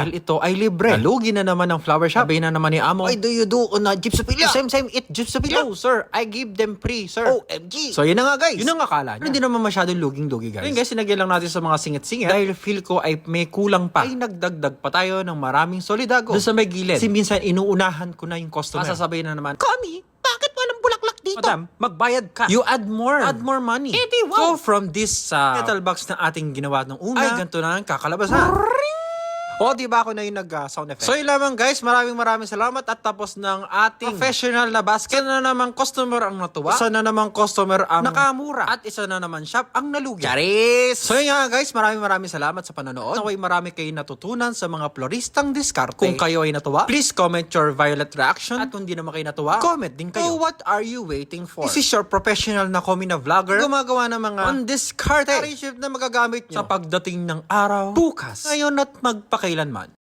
Dahil ito ay libre. Nalugi na naman ng flower shop. Sabi na naman ni Amo, Why do you do on a gypsophilia? same eat gypsophilia. No, sir. I give them free, sir. OMG. So, yun na nga, guys. Yun ang akala niya. Hindi naman masyadong luging-lugi, guys. Ayun, guys, sinagyan lang natin sa mga singit-singit. Dahil feel ko ay may kulang pa. Ay, nagdagdag pa tayo ng maraming solidago. Doon sa may gilid. Kasi minsan, inuunahan ko na yung customer. Sasabihin na naman, Kami, bakit walang bulaklak dito? Madam, magbayad ka. You add more. Add more money. Wow. So, from this metal box na ating ginawa nung una, ay ganito na ang kakalabasan. O, di ba ako na yung nag-sound effect? So, yun lamang guys. Maraming salamat at tapos ng ating professional na basket. Isa na naman customer ang natuwa. Isa na naman customer ang nakamura. At isa na naman shop ang nalugi. Charis! So, yun nga guys. Maraming salamat sa panonood. Naway marami kayo natutunan sa mga floristang diskarte. Kung kayo ay natuwa, please comment your violet reaction. At kung di naman kayo natuwa, comment din kayo. So, what are you waiting for? This is your professional na kami na vlogger. Gumagawa ng mga undiscarded na magagamit nyo sa pagdating ng araw, bukas, ngayon at magpakailanman.